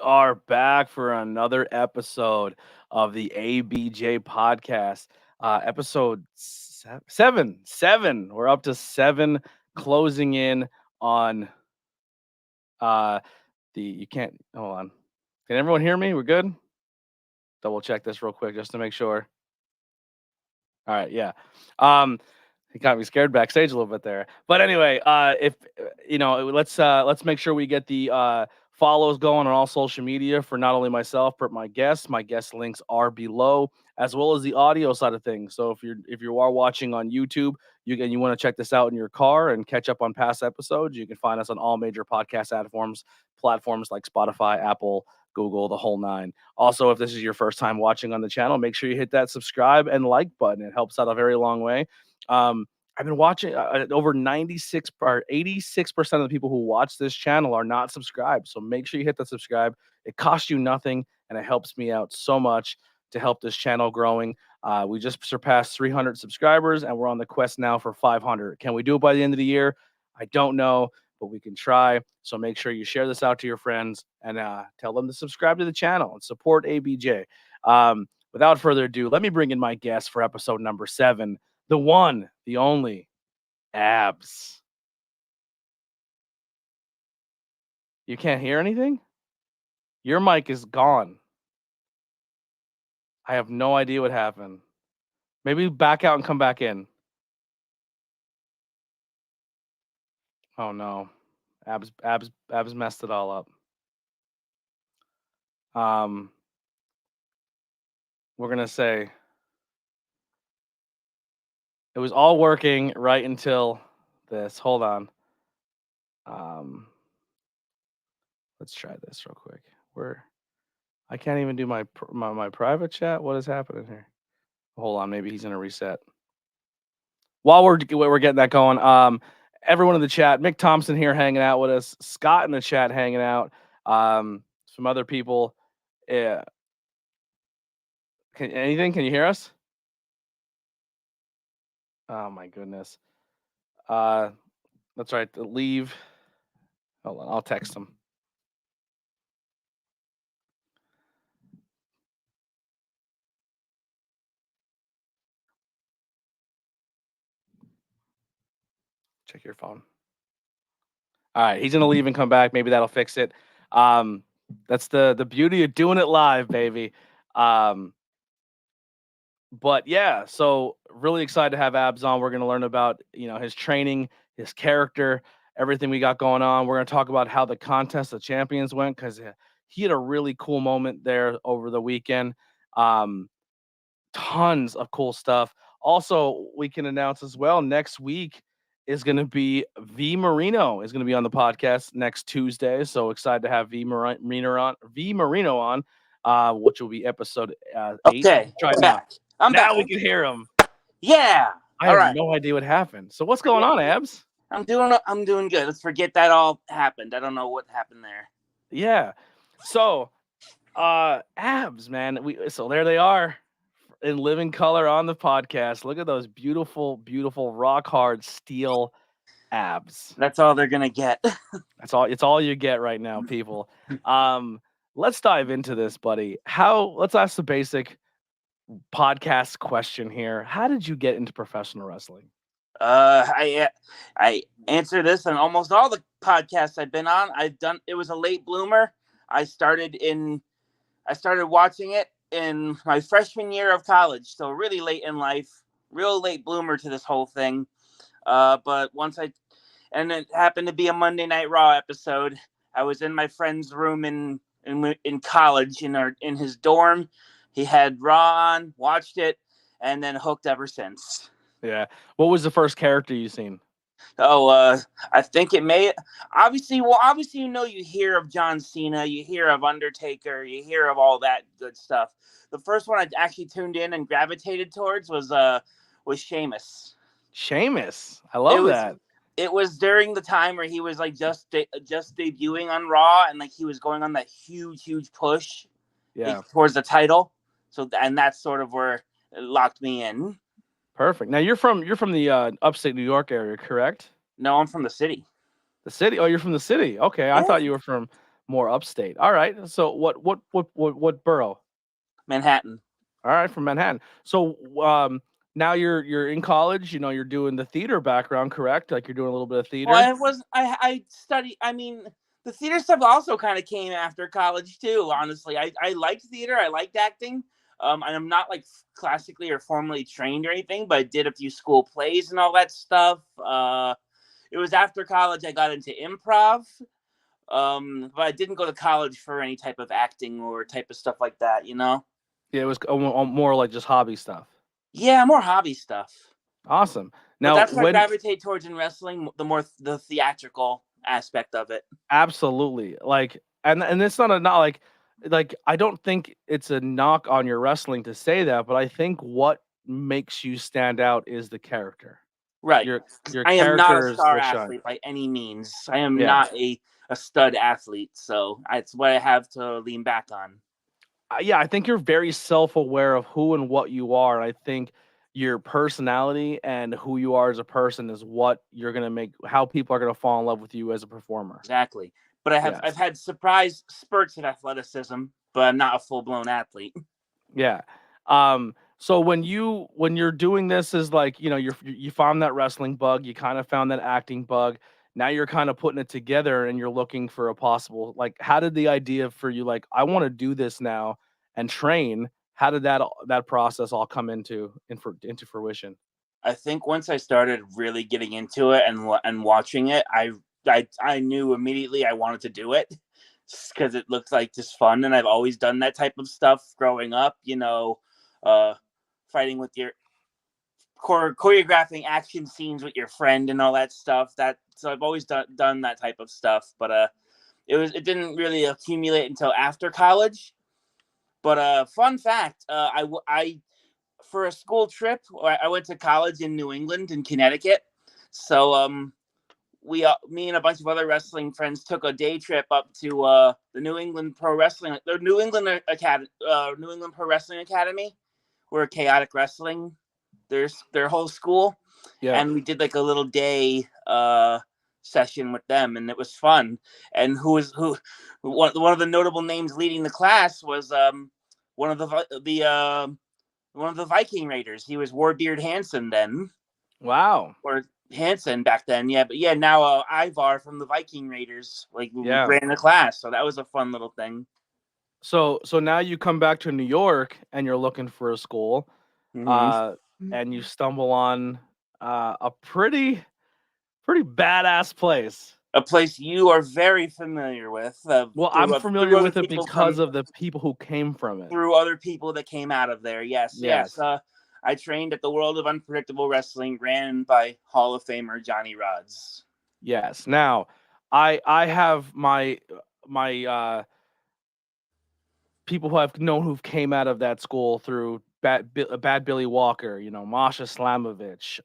are back for another episode of the ABJ Podcast. Episode seven. Seven. We're up to seven, closing in on uh you can't hold on. Can everyone hear me? We're good? Double check this real quick just to make sure. All right, yeah. He got me scared backstage a little bit there. But anyway, if let's make sure we get the follows going on all social media for not only myself but my guests. My guest links are below, as well as the audio side of things. So if you are watching on YouTube, you want to check this out in your car and catch up on past episodes, you can find us on all major podcast platforms like Spotify, Apple, Google, the whole nine. Also, if this is your first time watching on the channel, make sure you hit that subscribe and like button. It helps out a very long way. I've been watching over 96 or 86% of the people who watch this channel are not subscribed. So make sure you hit the subscribe. It costs you nothing and it helps me out so much to help this channel growing. We just surpassed 300 subscribers and we're on the quest now for 500. Can we do it by the end of the year? I don't know, but we can try. So make sure you share this out to your friends and tell them to subscribe to the channel and support ABJ. Without further ado, let me bring in my guest for episode number 7. The one, the only, Abbs. You can't hear anything? Your mic is gone. I have no idea what happened. Maybe back out and come back in. Oh no. Abbs messed it all up. We're gonna say it was all working right until this. Hold on. Let's try this real quick. I can't even do my private chat. What is happening here? Hold on, maybe he's gonna reset. While we're getting that going, everyone in the chat, Mick Thompson here hanging out with us, Scott in the chat hanging out, some other people. Yeah. Can you hear us? Oh my goodness. That's right. Leave. Hold on, I'll text him. Check your phone. All right, he's gonna leave and come back. Maybe that'll fix it. That's the beauty of doing it live, baby. But yeah, so really excited to have Abbs on. We're gonna learn about his training, his character, everything we got going on. We're gonna talk about how the contest of champions went because he had a really cool moment there over the weekend. Tons of cool stuff. Also, we can announce as well next week is going to be V Marino is going to be on the podcast next Tuesday. So excited to have V Marino on, which will be episode 8. Okay, Try I'm now. back. I'm now back. We can hear him. Yeah. I have no idea what happened. So what's going on, Abbs? I'm doing good. Let's forget that all happened. I don't know what happened there. Yeah. So, Abbs, man. So there they are in living color on the podcast. Look at those beautiful, beautiful rock hard steel abs. That's all they're gonna get. It's all you get right now, people. Let's dive into this, buddy. Let's ask the basic podcast question here. How did you get into professional wrestling? I answer this on almost all the podcasts I've been on. It was a late bloomer. I started watching it in my freshman year of college, so really late in life, real late bloomer to this whole thing. But and it happened to be a Monday Night Raw episode. I was in my friend's room in college in his dorm. He had Raw on, watched it, and then hooked ever since. Yeah. What was the first character you seen? Oh, I think it may obviously you hear of John Cena, you hear of Undertaker, you hear of all that good stuff. The first one I actually tuned in and gravitated towards was Sheamus. Sheamus, I love that. It was during the time where he was like just debuting on Raw and like he was going on that huge push towards the title. So and that's sort of where it locked me in. Perfect. Now you're from the upstate New York area, correct? No, I'm from the city. The city? Oh, you're from the city. Okay, yeah. I thought you were from more upstate. All right. So what borough? Manhattan. All right, from Manhattan. So now you're in college. You're doing the theater background, correct? Like you're doing a little bit of Well, theater. I study. I mean, the theater stuff also kind of came after college too. Honestly, I liked theater. I liked acting. And I'm not like classically or formally trained or anything, but I did a few school plays and all that stuff. It was after college I got into improv. But I didn't go to college for any type of acting or type of stuff like that. Yeah, it was more like just hobby stuff. Yeah, more hobby stuff. Awesome. But Now, that's what I gravitate towards in wrestling, the more the theatrical aspect of it. absolutely, like, and it's not like I don't think it's a knock on your wrestling to say that, but I think what makes you stand out is the character. Right. Your I am not a character is star what shines. athlete by any means. I am Yeah. not a stud athlete. So that's what I have to lean back on. Yeah, I think you're very self-aware of who and what you are. And I think your personality and who you are as a person is what you're gonna make how people are gonna fall in love with you as a performer. Exactly. But I've Yes. had surprise spurts of athleticism, but I'm not a full blown athlete. Yeah. So when you're doing this is like, you found that wrestling bug, you kind of found that acting bug. Now you're kind of putting it together and you're looking for a possible like how did the idea for you like I want to do this now and train? How did that process all come into fruition? I think once I started really getting into it and watching it, I knew immediately I wanted to do it because it looked like just fun, and I've always done that type of stuff growing up. Uh, fighting with your choreographing action scenes with your friend and all that stuff. So I've always done that type of stuff, but it didn't really accumulate until after college. But fun fact, I for a school trip, I went to college in New England in Connecticut. So me and a bunch of other wrestling friends took a day trip up to the New England New England Pro Wrestling Academy, where Chaotic Wrestling, their whole school, Yeah. and we did like a little day session with them, and it was fun. And one of the notable names leading the class was one of one of the Viking Raiders. He was Warbeard Hansen then, Wow. or Hansen back then. Yeah, but yeah, now Ivar from the Viking Raiders Yeah. ran the class, so that was a fun little thing. So now you come back to New York and you're looking for a school, Mm-hmm. uh, and you stumble on a pretty badass place. A place you are very familiar with Well, I'm through familiar other with it people from because of the people who came from it. through other people that came out of there. Yes, yes. Yes. I trained at the World of Unpredictable Wrestling, ran by Hall of Famer Johnny Rods. Yes. Now, I have my people who I've known who've came out of that school through Bad Billy Walker, Masha Slamovich,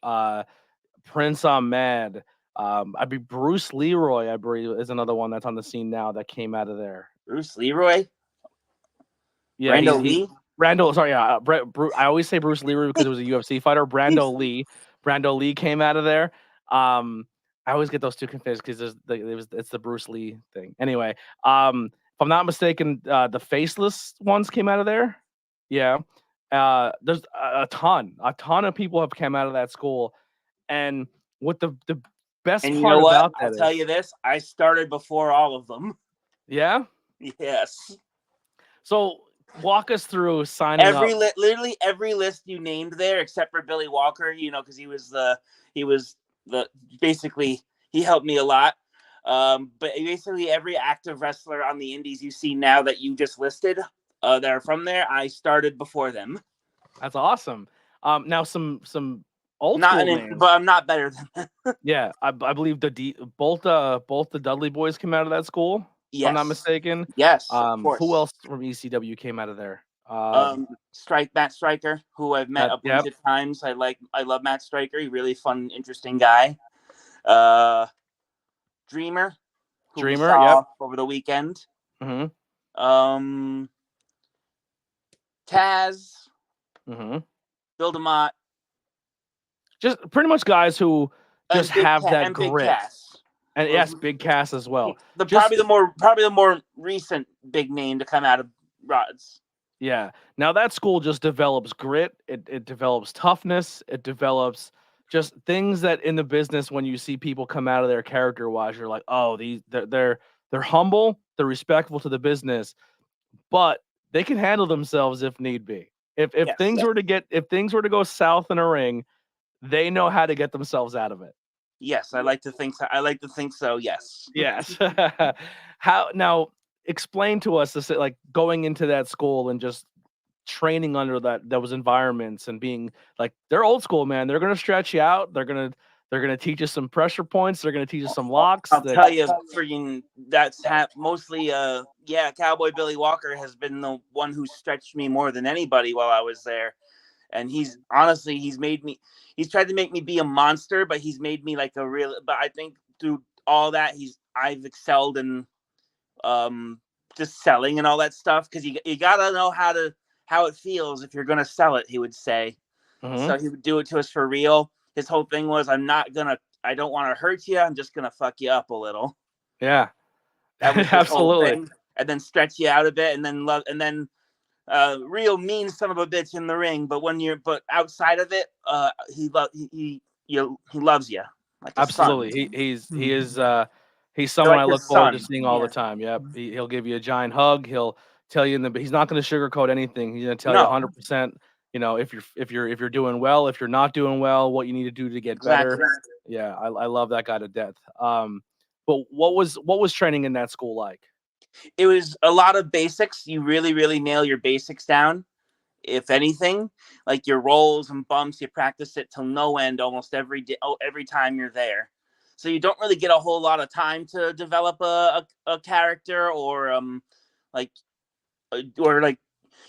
Prince Ahmed, I'd be Bruce Leroy, I believe, is another one that's on the scene now that came out of there. Bruce Leroy, Yeah, Brando he's Lee. Brando. Sorry, yeah, I always say Bruce Leroy because it was a UFC fighter. Brando Lee came out of there. I always get those two confused because it's the Bruce Lee thing. Anyway, if I'm not mistaken, the Faceless ones came out of there. Yeah, there's a ton of people have come out of that school, and what the best And you part know what? about I'll that tell you is, this: I started before all of them. yeah. Yes. So walk us through signing up. Literally every list you named there, except for Billy Walker, because he was the basically he helped me a lot. But basically every active wrestler on the indies you see now that you just listed, that are from there, I started before them. That's awesome. Now some old Not school an, names. but I'm not better than them. Yeah, I believe both the Dudley boys came out of that school, if I'm not Yes, mistaken. yes, of Who course. else from ECW came out of there? Matt Striker, who I've met That a bunch yep, of times. I love Matt Striker. He's really fun, interesting guy. Uh, Dreamer, who we Dreamer, yep. saw over the weekend. Mhm. Um, Taz, Mhm. Bill DeMott, Just pretty much guys who just and Big have that and Big grit. Cass. And yes, big cast as well. Just Probably the more recent big name to come out of Rods. yeah. Now that school just develops grit. It develops toughness. It develops just things that in the business when you see people come out of their character wise, you're like, oh, they're humble, they're respectful to the business, but they can handle themselves if need be. If Yes. things were to go south in a ring, they know how to get themselves out of it. Yes, I like to think so. I like to think so. Yes. Yes. How now explain to us this like going into that school and just training under those environments and being like they're old school, man. They're gonna stretch you out. They're gonna teach you some pressure points. They're gonna teach you some locks. I'll tell you, freaking mostly. Yeah, Cowboy Billy Walker has been the one who stretched me more than anybody while I was there, and he's honestly made me. He's tried to make me be a monster, but he's made me like a real. But I think through all that, I've excelled in just selling and all that stuff because you gotta know how it feels if you're gonna sell it. He would say, so he would do it to us for real. His whole thing was, I don't want to hurt you. I'm just gonna fuck you up a little. Yeah, That was his absolutely. whole thing. And then stretch you out a bit, and then real mean son of a bitch in the ring. But outside of it, he loves you like a Absolutely. son. He's You're someone like I his look forward to son. seeing all the time. Yep. He'll give you a giant hug. He'll tell you he's not going to sugarcoat anything. He's going to tell you No, 100%, if you're doing well, if you're not doing well, what you need to do to get better. exactly. Yeah, I love that guy to death. But what was training in that school like? It was a lot of basics. You really, really nail your basics down. If anything, like your rolls and bumps, you practice it till no end almost every day, every time you're there. So you don't really get a whole lot of time to develop a character like or like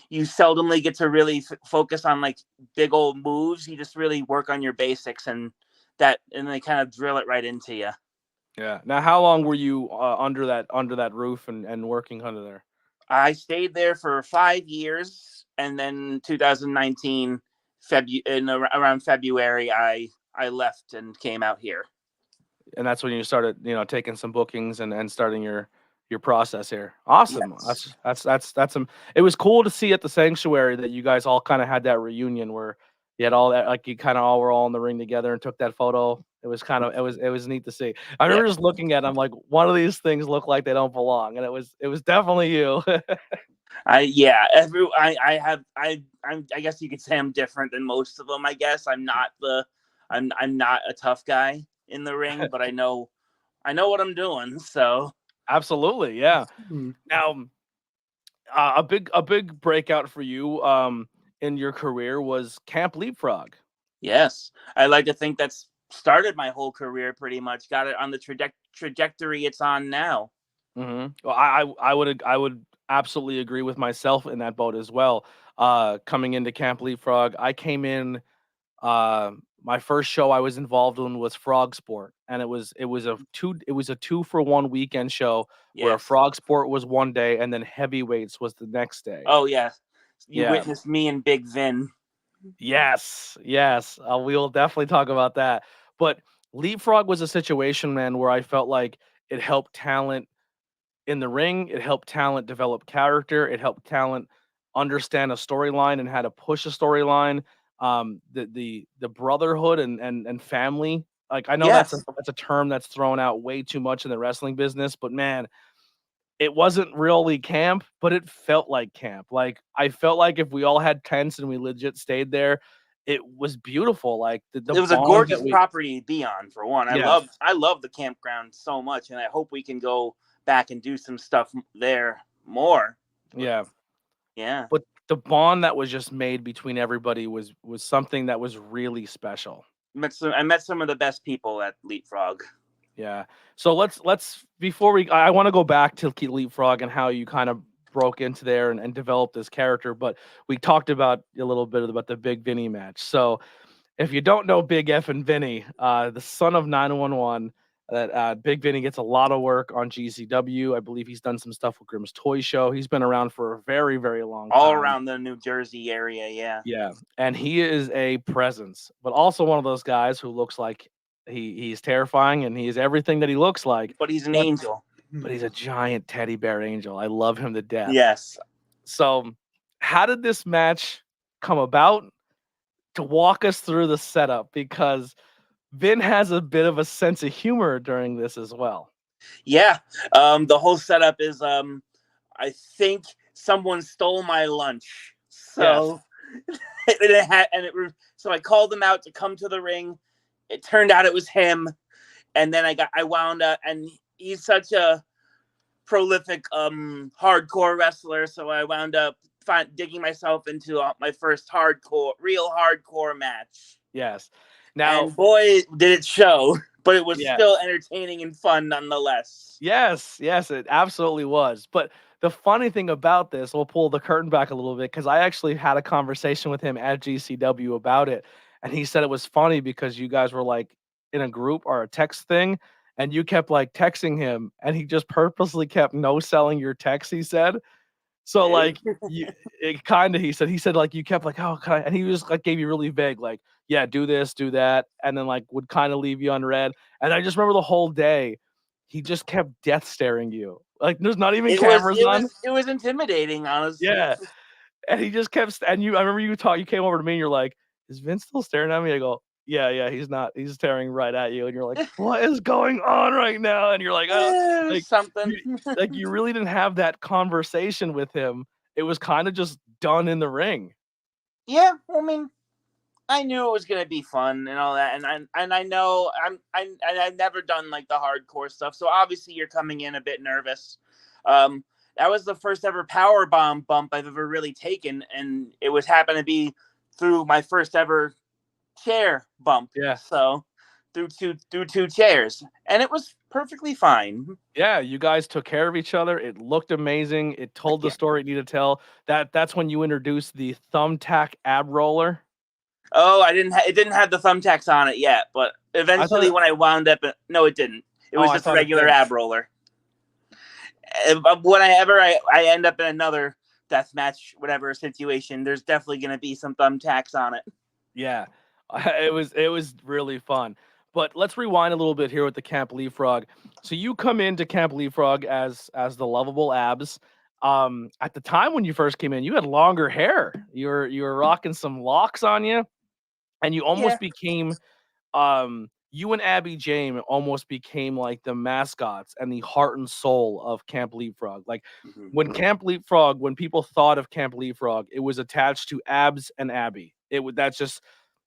you seldomly get to really focus on like big old moves. You just really work on your basics and they kind of drill it right into you. Yeah. Now, how long were you under that roof and working under there? I stayed there for 5 years, and then 2019 around February, I left and came out here. And that's when you started, taking some bookings and starting your process here. Awesome. Yes. That's it was cool to see at the sanctuary that you guys all kind of had that reunion where you had all that, like you kind of all were all in the ring together and took that photo. It was neat to see. I Yeah. remember just looking at them like one of these things look like they don't belong, and it was definitely you. I guess you could say I'm different than most of them. I guess I'm not a tough guy in the ring, but I know what I'm doing. So Absolutely, yeah. Now, a big breakout for you in your career was Camp Leapfrog. yes, I like to think that's started my whole career pretty much. Got it on the trajectory it's on now. Well, I would absolutely agree with myself in that boat as well. Coming into Camp Leapfrog, I came in. My first show I was involved in was Frog Sport, and it was a 2-for-1 weekend show where Yes. Frog Sport was one day and then heavyweights was the next day. Oh yeah, you Yeah. witnessed me and Big Vin. Yes, yes. We will definitely talk about that. But Leapfrog was a situation, man, where I felt like it helped talent in the ring. It helped talent develop character. It helped talent understand a storyline and how to push a storyline. The brotherhood and family. Like I know that's a Yes, that's a term that's thrown out way too much in the wrestling business, but man, it wasn't really camp, but it felt like camp. Like I felt like if we all had tents and we legit stayed there, it was beautiful. Like the it was a bond that gorgeous we property to be on. For one, yes, I love the campground so much, and I hope we can go back and do some stuff there more. yeah. Yeah, But the bond that was just made between everybody was something that was really special. I met some of the best people at Leapfrog. Yeah. So let's before I want to go back to Leapfrog and how you kind of broke into there and developed this character, but we talked about a little bit about the Big Vinny match. So if you don't know Big F and Vinny, the son of 911, that Big Vinny gets a lot of work on GCW. I believe he's done some stuff with Grimm's Toy Show. He's been around for a very, very long All time. around the New Jersey area. Yeah. Yeah, and he is a presence, but also one of those guys who looks like He's terrifying, and he is everything that he looks like. But he's an But angel. but he's a giant teddy bear angel. I love him to death. Yes. So, how did this match come about? To walk us through the setup, because Vin has a bit of a sense of humor during this as well. Yeah. The whole setup is I think someone stole my lunch. So so I called him out to come to the ring. It turned out it was him, and then I wound up, and he's such a prolific hardcore wrestler, so I wound up digging myself into my first real hardcore match. Yes. Now, and boy, did it show! But it was yeah. still entertaining and fun nonetheless. Yes, it absolutely was. But the funny thing about this, we'll pull the curtain back a little bit, because I actually had a conversation with him at GCW about it, and he said it was funny because you guys were like in a group or a text thing, and you kept like texting him, and he just purposely kept no selling your text. He said. So like he said like you kept like, oh, can I? And he just like gave you really vague, like, yeah, do this, do that, and then like would kind of leave you unread. And I just remember the whole day, he just kept death staring you. Like there's not even cameras on. It was intimidating, honestly. Yeah, and he just kept. And I remember you came over to me, and you're like, is Vince still staring at me? I go, yeah, he's not. He's staring right at you, and you're like, what is going on right now? And you're like, oh, like something. you really didn't have that conversation with him. It was kind of just done in the ring. Yeah, I mean, I knew it was gonna be fun and all that, and I know I've never done like the hardcore stuff, so obviously you're coming in a bit nervous. That was the first ever power bomb bump I've ever really taken, and it was happened to be through my first ever chair bump. Yeah. So through two chairs, and it was perfectly fine. Yeah, you guys took care of each other. It looked amazing. It told the story it needed to tell. That's when you introduced the thumbtack ab roller. Oh, it didn't have the thumbtacks on it yet, but eventually when I wound up, no, it didn't. It was just a regular ab roller. Whenever I end up in another death match, whatever situation, there's definitely going to be some thumbtacks on it. Yeah, it was really fun. But let's rewind a little bit here with the Camp Leapfrog. So you come into Camp Leapfrog as the lovable Abbs. At the time when you first came in, you had longer hair. You were rocking some locks on you, and you almost became you and Abby James almost became like the mascots and the heart and soul of Camp Leapfrog. Like when people thought of Camp Leapfrog, it was attached to Abbs and Abby.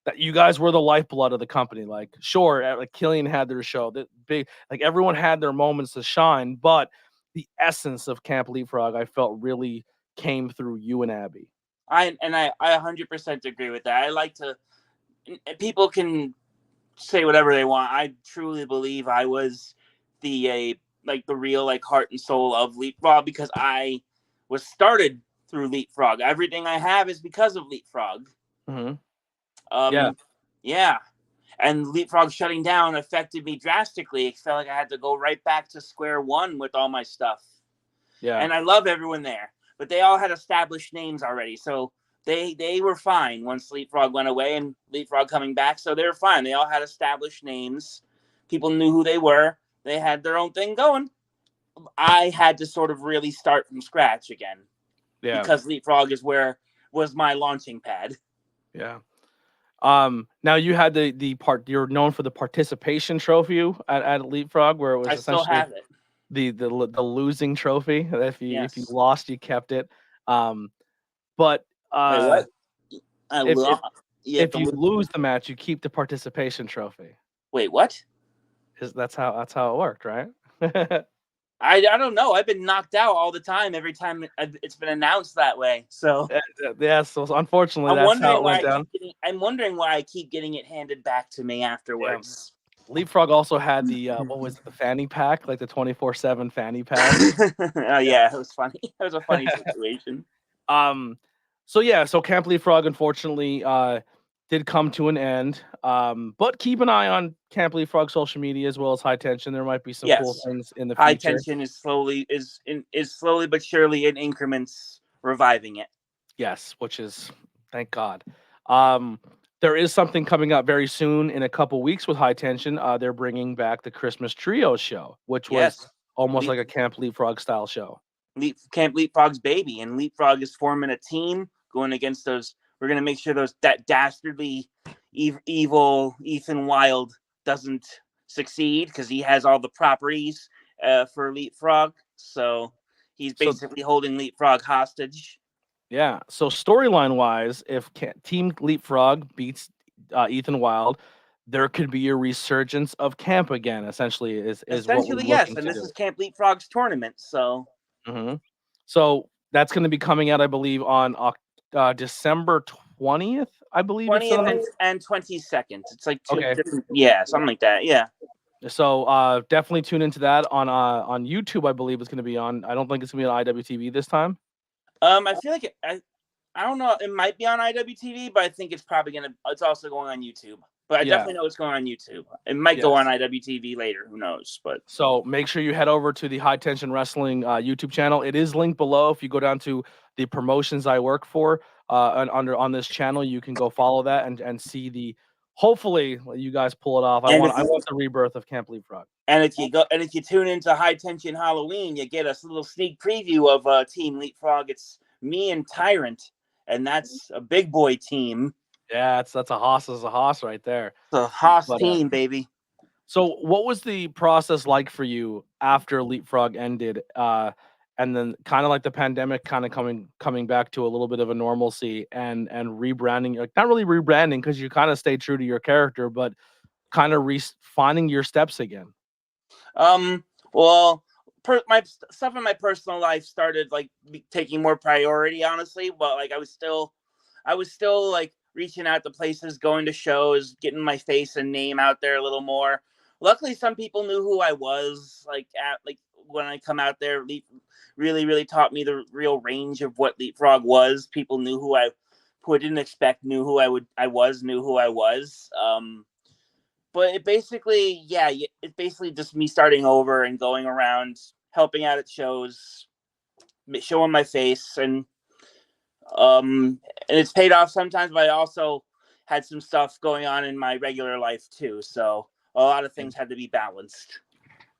That you guys were the lifeblood of the company. Like, sure, like Killian had their show, that big, like everyone had their moments to shine, but the essence of Camp Leapfrog, I felt, really came through you and Abby. I 100% agree with that. I like to. People can say whatever they want. I truly believe I was the real like heart and soul of Leapfrog, because I was started through Leapfrog. Everything I have is because of Leapfrog. Mm-hmm. Yeah. And Leapfrog shutting down affected me drastically. It felt like I had to go right back to square one with all my stuff. Yeah. And I love everyone there, but they all had established names already. So they were fine once Leapfrog went away and Leapfrog coming back. So they were fine. They all had established names. People knew who they were. They had their own thing going. I had to sort of really start from scratch again. Yeah. Because Leapfrog was my launching pad. Yeah. Now you had the part, you're known for the participation trophy at Leapfrog, where it was essentially still have it. The losing trophy. If you lost, you kept it. But wait, what? If you lose the match, you keep the participation trophy. Wait, what? That's how it worked, right? I don't know. I've been knocked out all the time. Every time it's been announced that way. So yeah. So unfortunately, that's how it went down. I'm wondering why I keep getting it handed back to me afterwards. Yeah. Leapfrog also had the what was it, the fanny pack, like the 24/7 fanny pack. Oh yeah, it was funny. It was a funny situation. So Camp Leapfrog unfortunately did come to an end. But keep an eye on Camp Leapfrog social media as well as High Tension. There might be some cool things in the future. High Tension is slowly but surely in increments reviving it. Yes, which is, thank God. There is something coming up very soon in a couple weeks with High Tension. They're bringing back the Christmas Trio show, which was Yes. almost Leap, like a Camp Leapfrog style show. Camp Leapfrog's baby, and Leapfrog is forming a team going against those. We're gonna make sure that dastardly, evil Ethan Wild doesn't succeed because he has all the properties for Leapfrog. So he's So basically holding Leapfrog hostage. yeah, so storyline wise, if Team Leapfrog beats Ethan Wild, there could be a resurgence of Camp again. Essentially, is what we're Essentially, yes, looking and to this do. is Camp Leapfrog's tournament. So hmm So that's going to be coming out, I believe, on December 20th. I believe it said 20th on the. and 22nd. It's like two Okay, different, yeah, something like that. Yeah. so definitely tune into that on YouTube. I believe it's going to be on. I don't think it's going to be on IWTV this time. I feel like I don't know. It might be on IWTV, but I think it's probably gonna. It's also going on YouTube. But I Yeah. definitely know it's going on YouTube. It might go on Yes. IWTV later. Who knows? But So make sure you head over to the High Tension Wrestling YouTube channel. It is linked below. If you go down to the promotions I work for and under on this channel, you can go follow that and see the. Hopefully, you guys pull it off. I and want if I you want the rebirth of Camp Leapfrog. if you tune into High Tension Halloween, you get a little sneak preview of Team Leapfrog. It's me and Tyrant, and that's a big boy team. Yeah, that's a hoss right there. The Haas But team, baby. so, what was the process like for you after Leapfrog ended, and then kind of like the pandemic kind of coming back to a little bit of a normalcy and rebranding, like not really rebranding because you kind of stay true to your character, but kind of finding your steps again. Well, my stuff in my personal life started like taking more priority, honestly. But like I was still like reaching out to places, going to shows, getting my face and name out there a little more. Luckily, some people knew who I was. Like when I come out there, really taught me the real range of what Leapfrog was. People knew who I didn't expect knew who knew who I was. But it's basically just me starting over and going around, helping out at shows, showing my face, and it's paid off sometimes. But I also had some stuff going on in my regular life too, so a lot of things had to be balanced.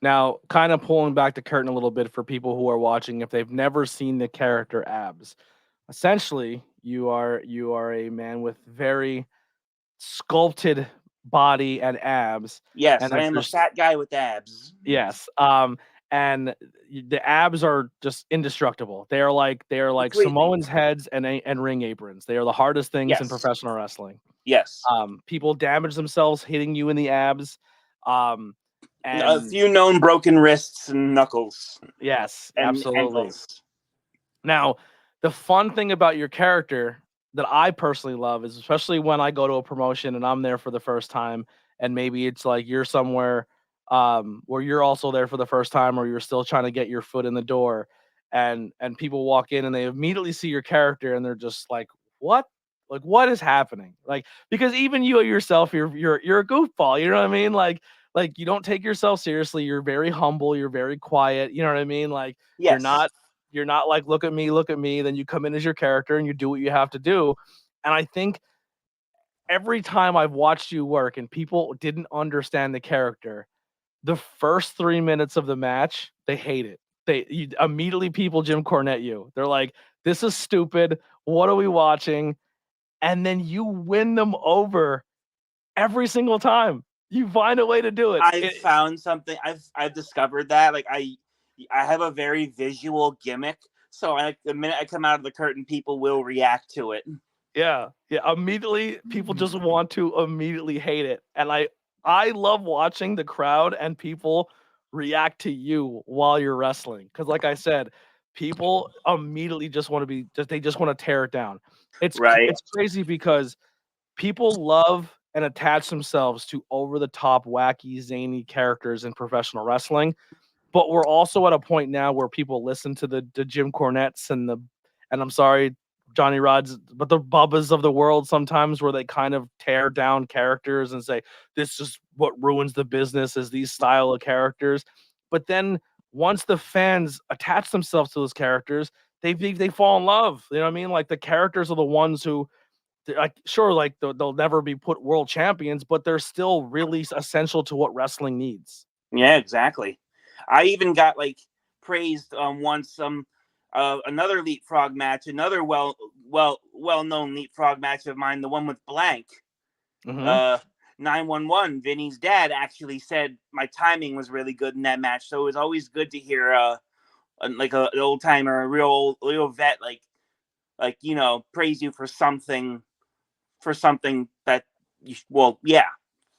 Now, kind of pulling back the curtain a little bit for people who are watching, if they've never seen the character Abbs, essentially you are a man with very sculpted body and abs, Yes, and I like am a there's fat guy with abs. yes, and the abs are just indestructible. They are like Completely. Samoans' heads and ring aprons. They are the hardest things in Yes. professional wrestling. Yes. People damage themselves hitting you in the abs. Um, A and few known broken wrists and knuckles yes, and absolutely. ankles. Now, the fun thing about your character that I personally love is especially when I go to a promotion and I'm there for the first time, and maybe it's like you're somewhere where you're also there for the first time, or you're still trying to get your foot in the door, and people walk in and they immediately see your character and they're just like, "What? Like what is happening?" Like because even you yourself, you're a goofball. You know what I mean? Like you don't take yourself seriously. You're very humble. You're very quiet. You know what I mean? Like you're Yes. not you're not like, look at me. Then you come in as your character and you do what you have to do. And I think every time I've watched you work and people didn't understand the character, the first 3 minutes of the match, they hate it. Immediately people Jim Cornette you. They're like, this is stupid. What are we watching? And then you win them over every single time. You find a way to do it. I've found something. I've discovered that I have a very visual gimmick. So the minute I come out of the curtain, people will react to it. Yeah, yeah. Immediately, people just want to immediately hate it, and I love watching the crowd and people react to you while you're wrestling. Because, like I said, people immediately just want to they just want to tear it down. Right. It's crazy because people love and attach themselves to over the top, wacky, zany characters in professional wrestling. But we're also at a point now where people listen to the Jim Cornettes and I'm sorry, Johnny Rods, but the Bubbas of the world sometimes where they kind of tear down characters and say this is what ruins the business is these style of characters. But then once the fans attach themselves to those characters, they fall in love. You know what I mean? Like the characters are the ones who like sure, like they'll never be put world champions, but they're still really essential to what wrestling needs. Yeah, exactly. I even got like praised once another leapfrog match, another well known leapfrog match of mine, the one with Blank. Mm-hmm. 911, Vinny's dad actually said my timing was really good in that match. So it was always good to hear like an old timer, a real vet, like praise you for something that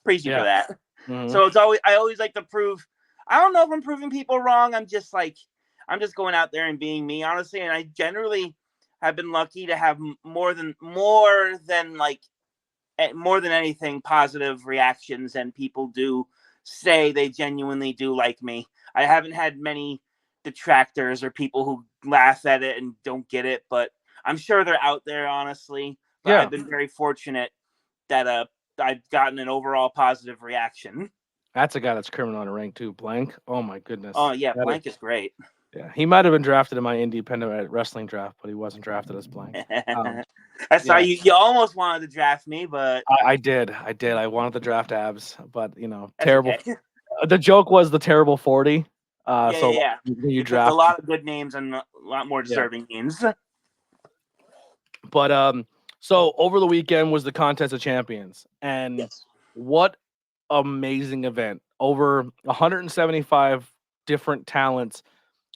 praise you for Yeah. that. Mm-hmm. So I always like to prove. I don't know if I'm proving people wrong. I'm just going out there and being me, honestly. And I generally have been lucky to have more than anything positive reactions, and people do say they genuinely do like me. I haven't had many detractors or people who laugh at it and don't get it, but I'm sure they're out there, honestly. But Yeah. I've been very fortunate that I've gotten an overall positive reaction. That's a guy that's criminal in a ring too. Blank. Oh my goodness. Oh yeah, Blank is great. Yeah, he might have been drafted in my independent wrestling draft, but he wasn't drafted as Blank. I saw Yeah. you almost wanted to draft me, but I did. I wanted to draft Abbs, but that's terrible. okay. The joke was the terrible 40. So Yeah. you You picked a draft. lot of good names and a lot more Yeah. deserving names. But so over the weekend was the Contest of Champions, and Yes. what amazing event! Over 175 different talents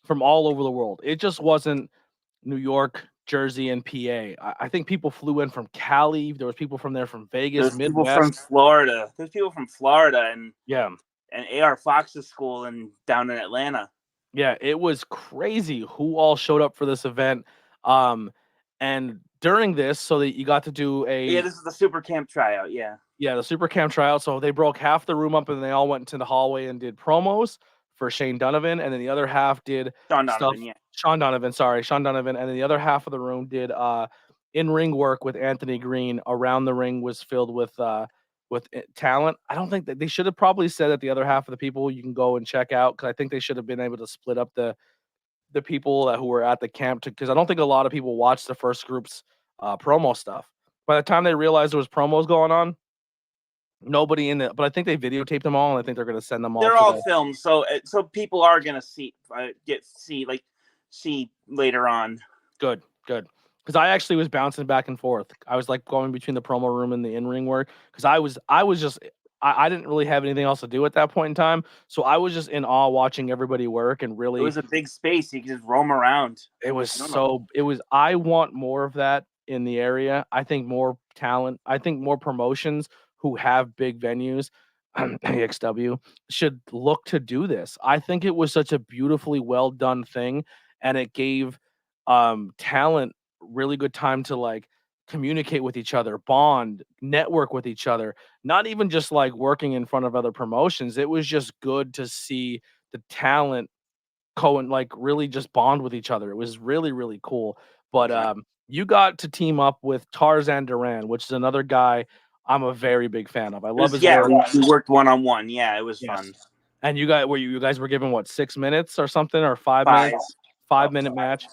from all over the world. It just wasn't New York, Jersey, and PA. I think people flew in from Cali. There was people from there from Vegas, There's people from Midwest. Florida. There's people from Florida Yeah. and AR Fox's school and down in Atlanta. Yeah, it was crazy who all showed up for this event. And during this, so that you got to do Yeah, this is the Super Camp tryout. Yeah. the Super Camp tryout. So they broke half the room up and they all went into the hallway and did promos for Shane Donovan, and then the other half did Sean stuff. Donovan. Yeah. Sean Donovan, and then the other half of the room did in ring work with Anthony Green. Around the ring was filled with talent. I don't think that they should have probably said that the other half of the people you can go and check out, because I think they should have been able to split up the people who were at the camp, because I don't think a lot of people watched the first group's promo stuff. By the time they realized there was promos going on, nobody in it. But I think they videotaped them all, and I think they're going to send them all. They're to all the, filmed, so people are gonna see later on. Good. Because I actually was bouncing back and forth. I was like going between the promo room and the in-ring work, because I was just I didn't really have anything else to do at that point in time, so I was just in awe watching everybody work, and It really was a big space. You could just roam around. it was I want more of that in the area. I think more talent. I think more promotions who have big venues, AXW, should look to do this. I think it was such a beautifully well done thing, and it gave talent really good time to like communicate with each other, bond, network with each other, not even just like working in front of other promotions. It was just good to see the talent and like really just bond with each other. It was really, really cool. But you got to team up with Tarzan Duran, which is another guy I'm a very big fan of. I love his work. We worked 1-on-1. Yeah, it was fun. And you guys were given what, 6 minutes or something, or 5 5. minutes, 5 minute match.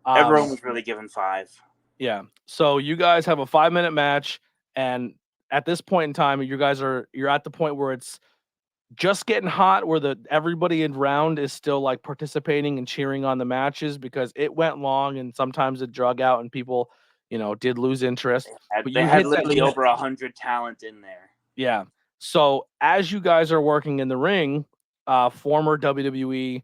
Everyone was really given 5. Yeah. So you guys have a 5 minute match, and at this point in time, you're at the point where it's just getting hot, where everybody in round is still like participating and cheering on the matches, because it went long and sometimes it drug out and people, did lose interest. But They you had hit literally over 100 talent in there. Yeah. So as you guys are working in the ring, former WWE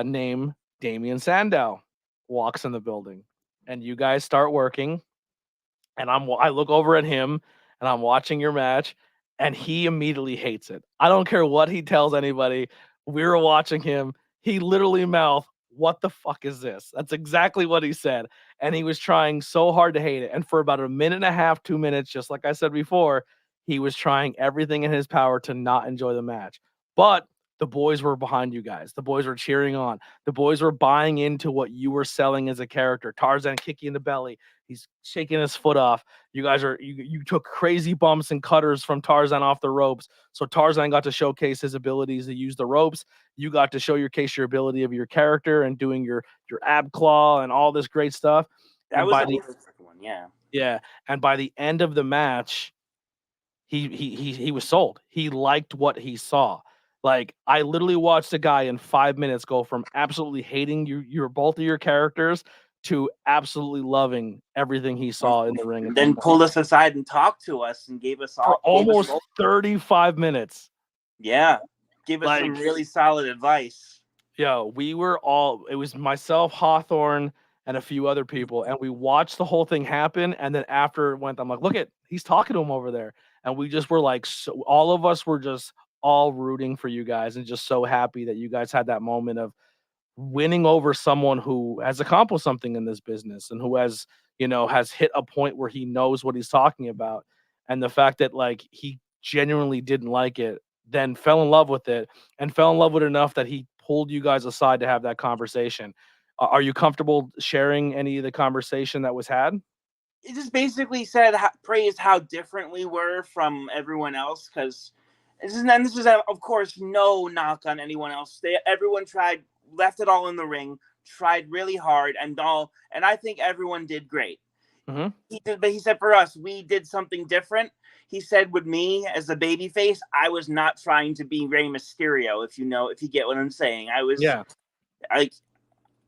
name Damian Sandow walks in the building, and you guys start working. And I look over at him, and I'm watching your match, and he immediately hates it. I don't care what he tells anybody. We were watching him. He literally mouthed, "What the fuck is this?" That's exactly what he said. And he was trying so hard to hate it. And for about a minute and a half, 2 minutes, just like I said before, he was trying everything in his power to not enjoy the match. But the boys were behind you guys. The boys were cheering on. The boys were buying into what you were selling as a character. Tarzan kicking in the belly. He's shaking his foot off. You guys you took crazy bumps and cutters from Tarzan off the ropes. So Tarzan got to showcase his abilities to use the ropes. You got to showcase your ability of your character and doing your ab claw and all this great stuff. That And was by a the perfect one, yeah. Yeah, and by the end of the match, he was sold. He liked what he saw. Like, I literally watched a guy in 5 minutes go from absolutely hating your both of your characters to absolutely loving everything he saw in the ring at this Then point. pulled us aside and talked to us and gave us For almost all 35 minutes. yeah, gave us some Like, really solid advice. yo, we were all it was myself, Hawthorne, and a few other people, and we watched the whole thing happen, and then after it went, I'm like, "Look at he's talking to him over there." And we just were like so all of us were just all rooting for you guys and just so happy that you guys had that moment of winning over someone who has accomplished something in this business and who has, has hit a point where he knows what he's talking about. And the fact that like he genuinely didn't like it, then fell in love with it and fell in love with it enough that he pulled you guys aside to have that conversation. Are you comfortable sharing any of the conversation that was had? It just basically said praised how different we were from everyone else, because this is of course no knock on anyone else. Everyone tried, left it all in the ring, tried really hard, and I think everyone did great. Mm-hmm. He did, but he said for us, we did something different. He said with me as a baby face, I was not trying to be Rey Mysterio. If you get what I'm saying, I was Yeah. like,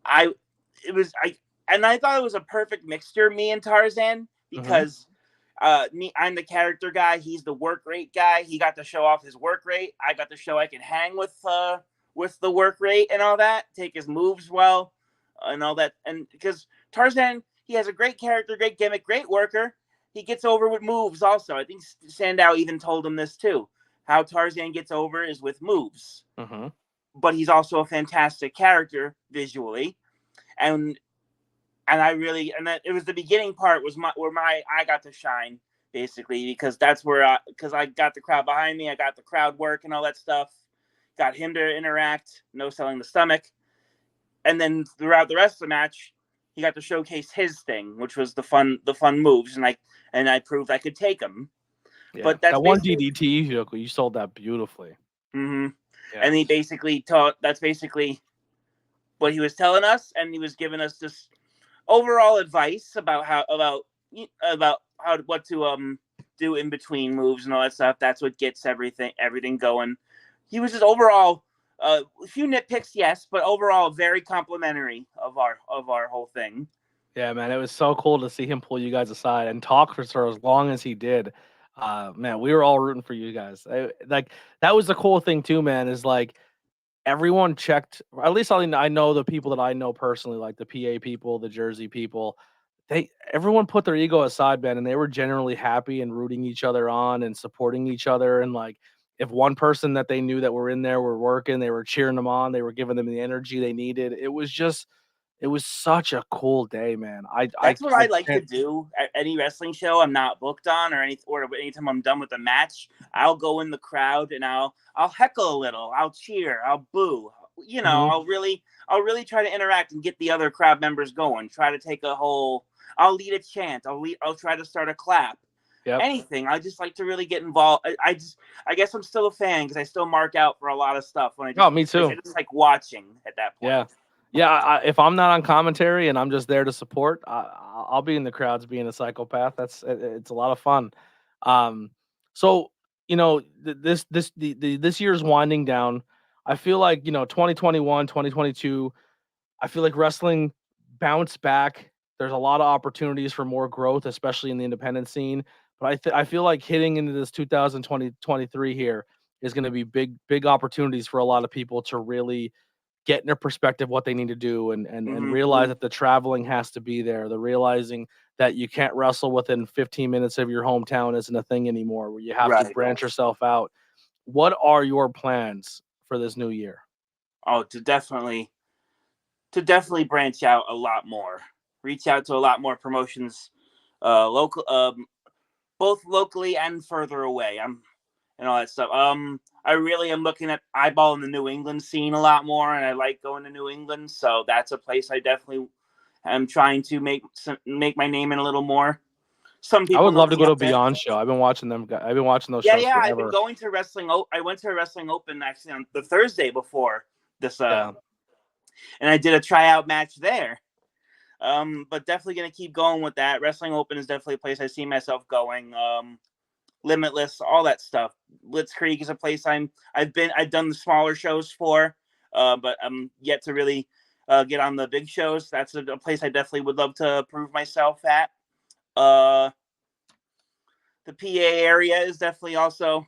I it was I and I thought it was a perfect mixture, me and Tarzan, Mm-hmm. because I'm the character guy, he's the work rate guy. He got to show off his work rate. I got to show I can hang with the work rate and all that, take his moves well, and all that. And because Tarzan, he has a great character, great gimmick, great worker. He gets over with moves also. I think Sandow even told him this too. How Tarzan gets over is with moves. Mm-hmm. But he's also a fantastic character visually. And that it was the beginning part was where I got to shine, basically, because that's where because I got the crowd behind me, I got the crowd work and all that stuff, got him to interact, no selling the stomach, and then throughout the rest of the match, he got to showcase his thing, which was the fun moves, and I proved I could take them. Yeah. But that's That one basically. DDT you sold that beautifully. Mm-hmm. Yeah. And he basically taught. That's basically what he was telling us, and he was giving us this overall advice about how what to do in between moves and all that stuff. That's what gets everything going. He was just overall a few nitpicks, yes, but overall very complimentary of our whole thing. Yeah, man, it was so cool to see him pull you guys aside and talk for as long as he did. Man, we were all rooting for you guys. Like that was the cool thing too, man. Is like everyone checked. At least I know the people that I know personally, like the PA people, the Jersey people. Everyone put their ego aside, man, and they were generally happy and rooting each other on and supporting each other. And like, if one person that they knew that were in there were working, they were cheering them on. They were giving them the energy they needed. It was such a cool day, man. That's what I like to can't. do at any wrestling show I'm not booked on, or anytime I'm done with the match. I'll go in the crowd and I'll heckle a little, I'll cheer, I'll boo. Mhm. I'll really try to interact and get the other crowd members going. Try to take a whole. I'll lead a chant. I'll try to start a clap. Yep. Anything. I just like to really get involved. I guess I'm still a fan because I still mark out for a lot of stuff when Oh, me too. I just like watching at that point. Yeah. Yeah, if I'm not on commentary and I'm just there to support, I'll be in the crowds being a psychopath. It's a lot of fun. Um, so this year's winding down. I feel like 2021, 2022. I feel like wrestling bounced back. There's a lot of opportunities for more growth, especially in the independent scene. But I feel like hitting into this 2023 here is going to be big opportunities for a lot of people to really get in their perspective what they need to do and Mm-hmm. realize that the traveling has to be there. The realizing that you can't wrestle within 15 minutes of your hometown isn't a thing anymore, where you have to Right. branch yourself out. What are your plans for this new year? Oh, to definitely branch out a lot more, reach out to a lot more promotions, local, both locally and further away. And all that stuff. I really am looking at eyeballing the New England scene a lot more, and I like going to New England, so that's a place I definitely am trying to make my name in a little more. Some I people would know love to me go to up there. Beyond show. I've been watching them. I've been watching those Yeah, shows yeah. I've been forever. going to wrestling. I went to a wrestling open actually on the Thursday before this, Yeah. and I did a tryout match there. But definitely gonna keep going with that. Wrestling Open is definitely a place I see myself going. Limitless, all that stuff. Blitzkrieg is a place I've done the smaller shows for, but I'm yet to really get on the big shows. That's a place I definitely would love to prove myself at. The PA area is definitely also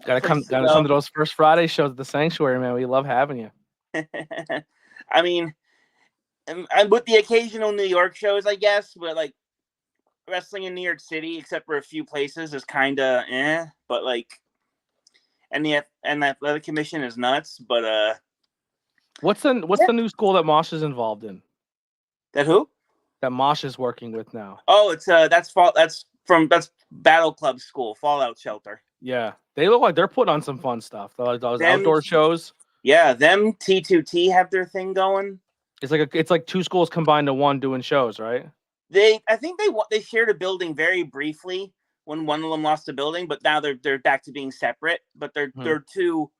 Gotta come to some of those First Friday shows at the Sanctuary, man. We love having you. I mean, I'm with the occasional New York shows, I guess, but like wrestling in New York City, except for a few places, is kind of but like, and the athletic commission is nuts. But what's the new school that Mosh is involved in? That who? That Mosh is working with now. Oh, it's that's Battle Club School, Fallout Shelter. Yeah, they look like they're putting on some fun stuff. Those outdoor shows. Yeah, them T2T have their thing going. It's like two schools combined to one doing shows, right? I think they shared a building very briefly when one of them lost a building, but now they're back to being separate. But they're two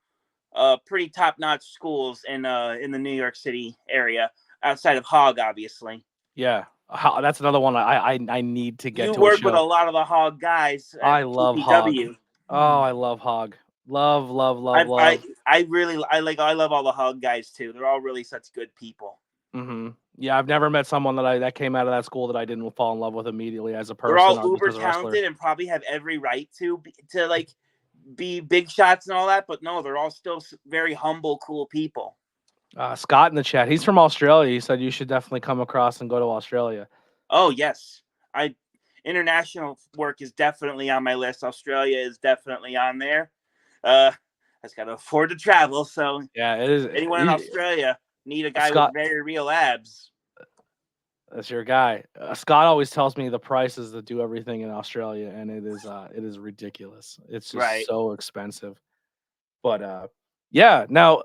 pretty top-notch schools in the New York City area, outside of Hog, obviously. Yeah, that's another one I need to get to. You work with a lot of the Hog guys. I love Hog. Oh, I love Hog. Love. I love all the Hog guys too. They're all really such good people. Mm-hmm. Yeah, I've never met someone that came out of that school that I didn't fall in love with immediately as a person. They're all uber talented and probably have every right to like be big shots and all that, but no, they're all still very humble, cool people. Scott in the chat, he's from Australia. He said you should definitely come across and go to Australia. Oh yes, international work is definitely on my list. Australia is definitely on there. I just got to afford to travel, so yeah, it is. Anyone in Australia need a guy with very real abs. That's your guy. Scott always tells me the prices that do everything in Australia, and it is ridiculous. It's just so expensive. But yeah. Now,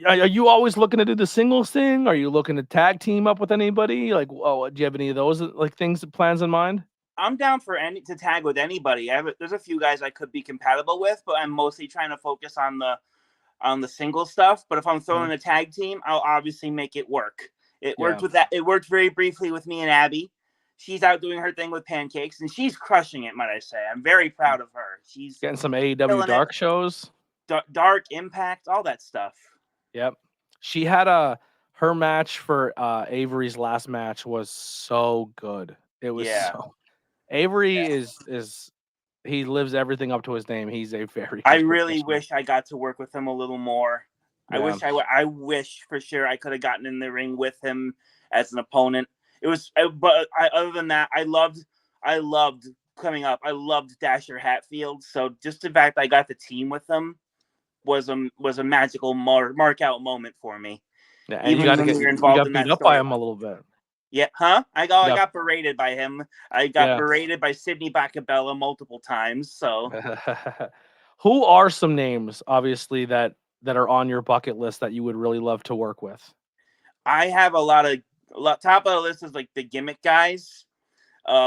are you always looking to do the singles thing? Are you looking to tag team up with anybody? Like, do you have any of those like plans in mind? I'm down for to tag with anybody. There's a few guys I could be compatible with, but I'm mostly trying to focus on the single stuff. But if I'm throwing a tag team, I'll obviously make it work. It worked with that. It worked very briefly with me and Abby. She's out doing her thing with Pancakes, and she's crushing it, might I say. I'm very proud of her. She's getting some AEW Dark shows. Dark Impact, all that stuff. Yep. She had her match for Avery's last match was so good. It was so Avery is he lives everything up to his name. He's a very I really wish I got to work with him a little more. Yeah. I wish for sure I could have gotten in the ring with him as an opponent. Other than that, I loved coming up. I loved Dasher Hatfield. So just the fact that I got the team with him was a magical mark out moment for me. Yeah, and you got beat up by him a little bit. Yeah, huh? I got berated by him. I got berated by Sydney Bacabella multiple times. So, who are some names, obviously, that are on your bucket list that you would really love to work with? I have a lot. Top of the list is like the gimmick guys. Top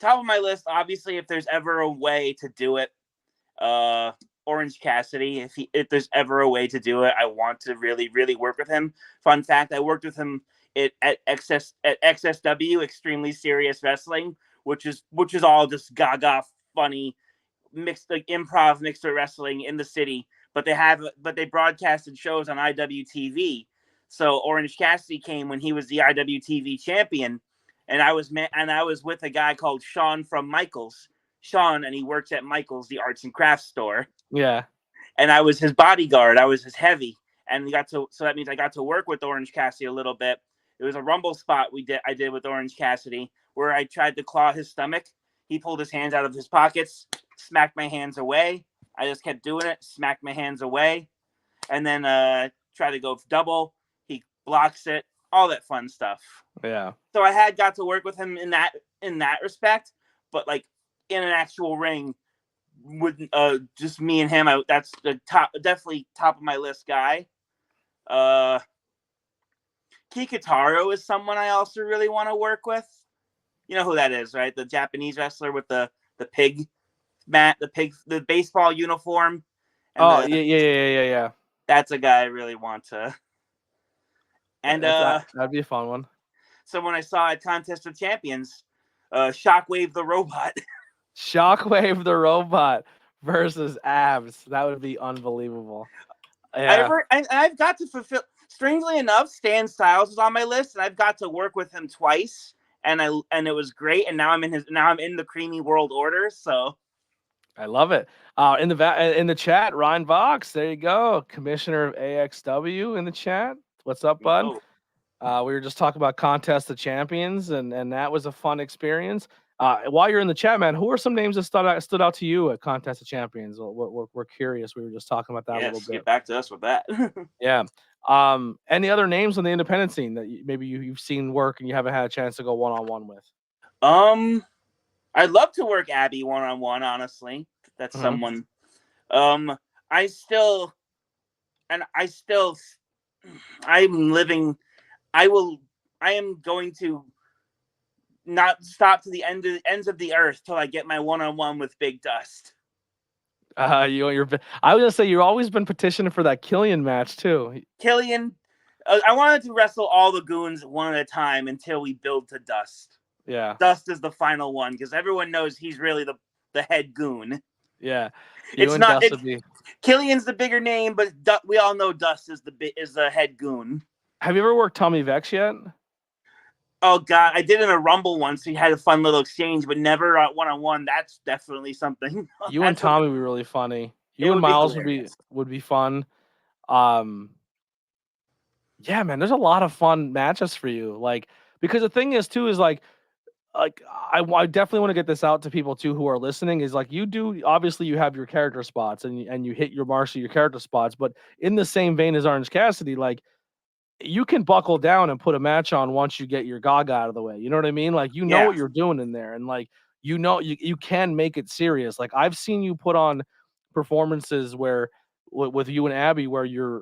of my list, obviously, if there's ever a way to do it, Orange Cassidy. If there's ever a way to do it, I want to really, really work with him. Fun fact: I worked with him at XSW, Extremely Serious Wrestling, which is all just gaga funny mixed like improv mixed with wrestling in the city. But they broadcasted shows on IWTV. So Orange Cassidy came when he was the IWTV champion, and I was with a guy called Sean from Michaels. Sean, and he works at Michaels, the arts and crafts store. Yeah. And I was his bodyguard. I was his heavy. And so that means I got to work with Orange Cassidy a little bit. It was a Rumble spot I did with Orange Cassidy where I tried to claw his stomach. He pulled his hands out of his pockets, smacked my hands away. I just kept doing it, smacked my hands away. And then try to go double. He blocks it, all that fun stuff. Yeah. So I got to work with him in that respect, but like in an actual ring, with just me and him, that's the definitely top of my list guy. Kikutaro is someone I also really want to work with. You know who that is, right? The Japanese wrestler with the pig mat, the baseball uniform. Yeah. That's a guy I really want to. And that'd be a fun one. someone I saw at Contest of Champions, Shockwave the Robot. Shockwave the Robot versus Abbs. That would be unbelievable. Yeah. I've got to fulfill. Strangely enough, Stan Styles was on my list, and I've got to work with him twice, and it was great. And now I'm in the Creamy World Order. So I love it. In the chat, Ryan Vox. There you go, Commissioner of AXW in the chat. What's up, bud? We were just talking about Contest of Champions, and that was a fun experience. While you're in the chat, man, who are some names that stood out to you at Contest of Champions? We're curious. We were just talking about that a little bit. Get back to us with that. Yeah. Any other names on the independent scene that maybe you've seen work and you haven't had a chance to go one-on-one with? I'd love to work Abby one-on-one, honestly. That's someone. I'm going to not stop to the ends of the earth till I get my one-on-one with Big Dust. I was gonna say you've always been petitioning for that Killian match too. Killian, I wanted to wrestle all the goons one at a time until we build to Dust. Yeah, Dust is the final one because everyone knows he's really the head goon. Yeah, Killian's the bigger name, but we all know Dust is the head goon. Have you ever worked Tommy Vex yet? Oh God, I did in a Rumble once. We had a fun little exchange, but never one-on-one. That's definitely something. You and Tommy would be really funny. You and Miles would be fun. Yeah, man, there's a lot of fun matches for you. Like, because the thing is too is like I definitely want to get this out to people too who are listening. Is like you do obviously you have your character spots and you hit your marks of your character spots, but in the same vein as Orange Cassidy, like you can buckle down and put a match on once you get your GOG out of the way. You know what I mean? Like you know what you're doing in there, and like you can make it serious. Like I've seen you put on performances where with you and Abby where you're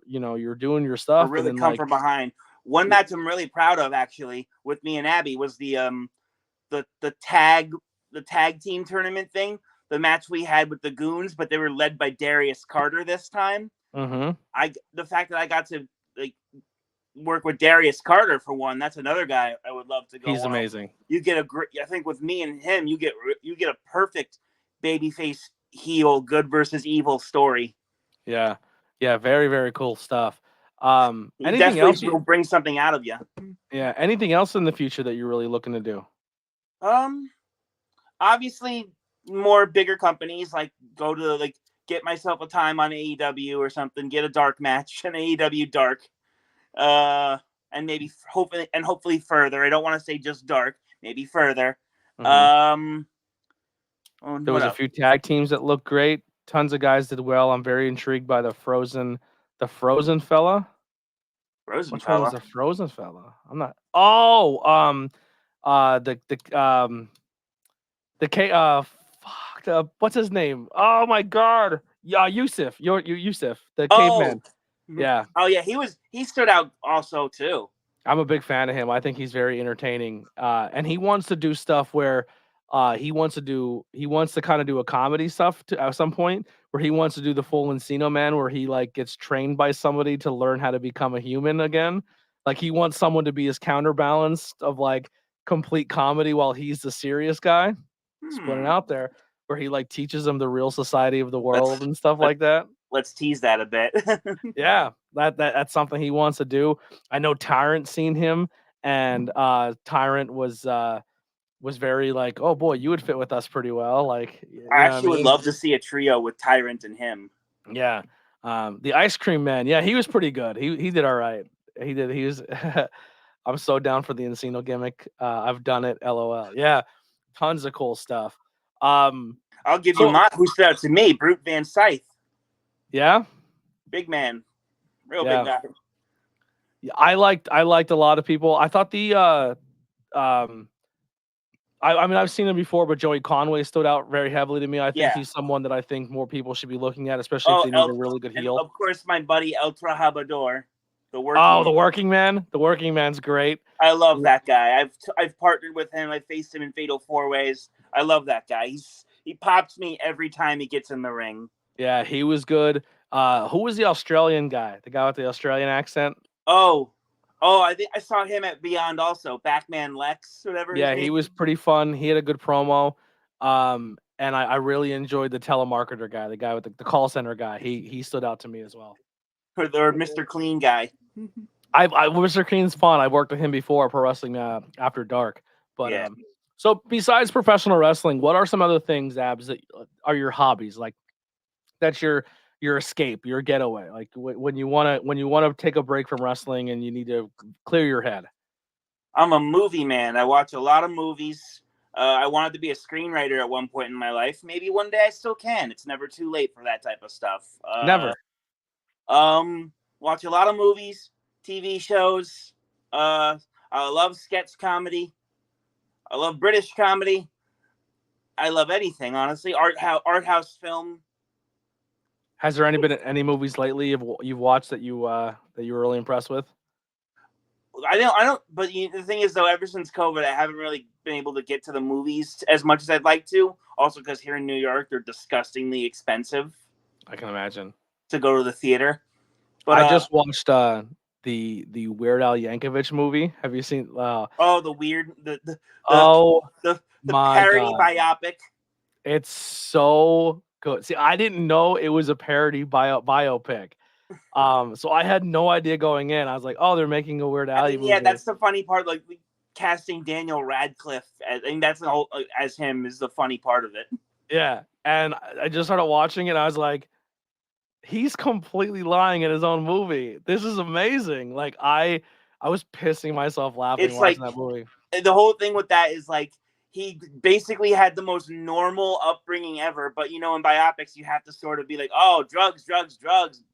doing your stuff. Really and then, come from behind. One match I'm really proud of actually with me and Abby was the tag team tournament thing. The match we had with the Goons, but they were led by Darius Carter this time. Mm-hmm. The fact that I got to work with Darius Carter for one, that's another guy I would love to go. He's amazing. You get I think with me and him, you get a perfect babyface heel, good versus evil story. Yeah, very very cool stuff. Anything else will bring something out of you. Yeah. Anything else in the future that you're really looking to do? Obviously more bigger companies, like go to get myself a time on AEW or something, get a dark match, an AEW dark, and maybe hopefully further. I don't want to say just dark, maybe further. Mm-hmm. There was a few tag teams that looked great. Tons of guys did well. I'm very intrigued by the Frozen fella. Which one was the Frozen fella? I'm not. Oh, what's his name? Oh my God. Yeah, Yusuf. Yusuf, the caveman. Yeah. Oh yeah, he stood out also too. I'm a big fan of him. I think he's very entertaining. And he wants to do stuff where he wants to kind of do a comedy stuff at some point where he wants to do the full Encino Man where he gets trained by somebody to learn how to become a human again. Like he wants someone to be his counterbalance of complete comedy while he's the serious guy. Just putting it out there where he teaches them the real society of the world and stuff like that. Let's tease that a bit. Yeah, that's something he wants to do. I know Tyrant seen him, and Tyrant was very oh boy, you would fit with us pretty well. I actually would love to see a trio with Tyrant and him. Yeah, the Ice Cream Man. Yeah, he was pretty good. He did all right. He was. I'm so down for the Encino gimmick. I've done it. LOL. Yeah, tons of cool stuff. I'll give you mine. Who stood out to me? Brute Van Scythe. Yeah, big man, real big guy. Yeah, I liked a lot of people. I thought I mean, I've seen him before, but Joey Conway stood out very heavily to me. I think he's someone that I think more people should be looking at, especially if they need a really good heel. Of course, my buddy El Trabajador, the Working Man. The Working Man's great. I love that guy. I've partnered with him. I faced him in Fatal 4-Ways. I love that guy. He pops me every time he gets in the ring. Yeah, he was good. Who was the Australian guy? The guy with the Australian accent? Oh, Oh, I think I saw him at Beyond also. Batman Lex, whatever his Yeah, name. he was pretty fun. He had a good promo. And I really enjoyed the telemarketer guy, the guy with the call center guy. He stood out to me as well. Or Mr. Clean guy. Mr. Keen's fun. I worked with him before Pro Wrestling After Dark. But Yeah. so besides professional wrestling, what are some other things, Abs, that are your hobbies? Like that's your escape, your getaway. Like when you wanna take a break from wrestling and you need to clear your head. I'm a movie man. I watch a lot of movies. I wanted to be a screenwriter at one point in my life. Maybe one day I still can. It's never too late for that type of stuff. Never. Watch a lot of movies, TV shows. I love sketch comedy. I love British comedy. I love anything, honestly. Art house film. Has there been any movies lately you've watched that you were really impressed with? I don't. But the thing is, though, ever since COVID, I haven't really been able to get to the movies as much as I'd like to. Also, because here in New York, they're disgustingly expensive I can imagine. to go to the theater. But I just watched the Weird Al Yankovic movie. Have you seen? the weird the Oh the my parody god, biopic. it's so good. See, I didn't know it was a parody biopic. So I had no idea going in. I was like, oh, they're making a Weird I Al mean, movie. yeah, that's the funny part. Like casting Daniel Radcliffe, I think that's the whole as him is the funny part of it. Yeah, and I just started watching it. And I was like, he's completely lying in his own movie. This is amazing. Like I was pissing myself laughing It's like watching that movie. the whole thing with that is like he basically had the most normal upbringing ever. But in biopics, you have to sort of be like, oh, drugs,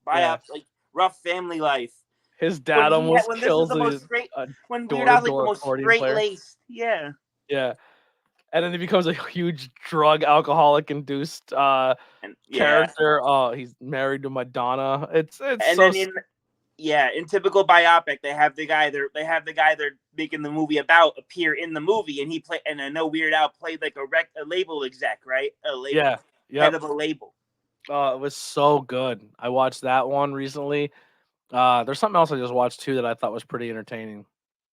Yeah. like rough family life. His dad almost When this is kills the most a straight, when Weird Al's like the door-to-door most accordion straight player. laced, yeah. Yeah. And then he becomes a huge drug alcoholic induced And character. Oh, he's married to Madonna. It's and so then in typical biopic, they have the guy they're making the movie about appear in the movie, and I know Weird Al played like a label exec, right? A label yeah. head Yep. of a label. Oh, it was so good. I watched that one recently. There's something else I just watched too that I thought was pretty entertaining.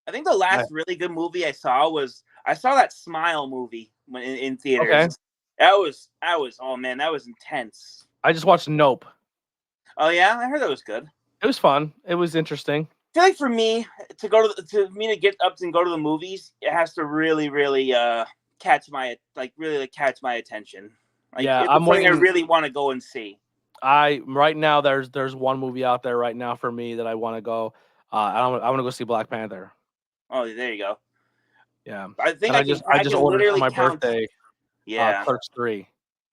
I think the last really good movie I saw that Smile movie in theaters. Okay. That was oh man, that was intense. I just watched Nope. Oh yeah, I heard that was good. It was fun. It was interesting. I feel like for me to get up and go to the movies, it has to really, really catch my attention. Like, Yeah, it's I'm something I waiting. really want to go and see. Right now there's one movie out there right now for me that I want to go. I want to go see Black Panther. Oh, there you go. Yeah, I think and I I can just ordered for literally my count. birthday. Yeah. Clerks 3.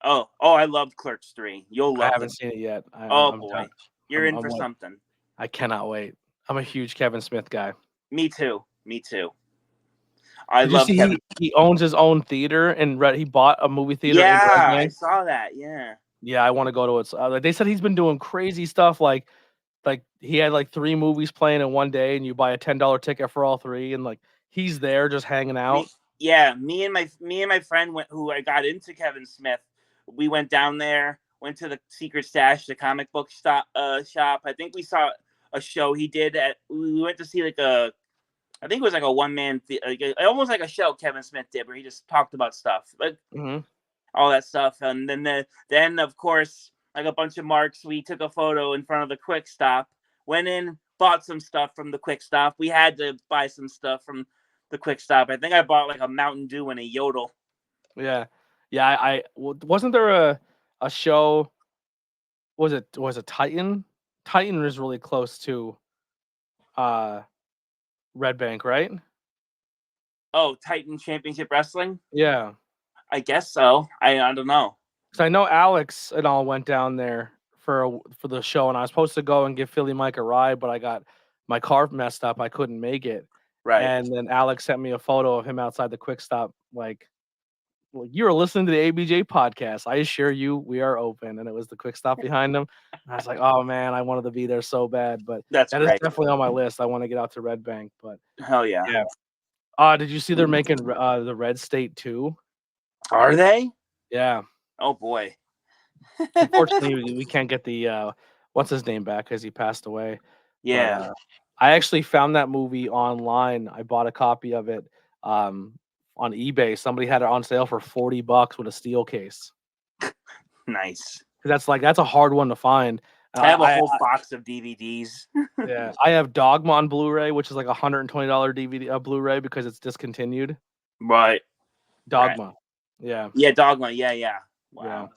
Oh, I loved Clerks 3. You'll I love haven't it. seen it yet. Oh I'm boy, done. you're in I'm for like, something. I cannot wait. I'm a huge Kevin Smith guy. Me too. I Did you love see Kevin. he owns his own theater and he bought a movie theater in Red Yeah, I Bank? saw that. Yeah. Yeah, I want to go to it. Like they said he's been doing crazy stuff like he had like 3 movies playing in one day and you buy a $10 ticket for all 3 and like he's there just hanging out. Me and my friend who I got into Kevin Smith. We went down there, went to the Secret Stash, the comic book shop. I think we saw a show he did we went to see I think it was like a one-man, almost like a show Kevin Smith did, where he just talked about stuff, like all that stuff. And then of course, like a bunch of marks, we took a photo in front of the Quick Stop, went in, bought some stuff from the Quick Stop. We had to buy some stuff from the Quick Stop. I think I bought like a Mountain Dew and a Yodel. Yeah. Wasn't there a show? Was it Titan? Titan was really close to Red Bank, right? Oh, Titan Championship Wrestling? Yeah. I guess so. I don't know. Because I know Alex and all went down there for the show, and I was supposed to go and give Philly Mike a ride, but I got my car messed up. I couldn't make it. Right. And then Alex sent me a photo of him outside the Quick Stop, like you are listening to the ABJ podcast. I assure you, we are open. And it was the Quick Stop behind him. And I was like, oh man, I wanted to be there so bad, but that is definitely on my list. I want to get out to Red Bank, but hell yeah. Yeah. Did you see they're making the Red State 2? Are they? Yeah. Oh boy. Unfortunately, we can't get the what's his name back because he passed away. Yeah. But, I actually found that movie online. I bought a copy of it um, on eBay. Somebody had it on sale for $40 with a steel case. Nice. That's a hard one to find. I have a I whole box of DVDs. Yeah, I have Dogma on Blu-ray, which is like $120 DVD Blu-ray because it's discontinued. Right. Right. Dogma, yeah, Yeah, Dogma. Yeah, yeah. yeah.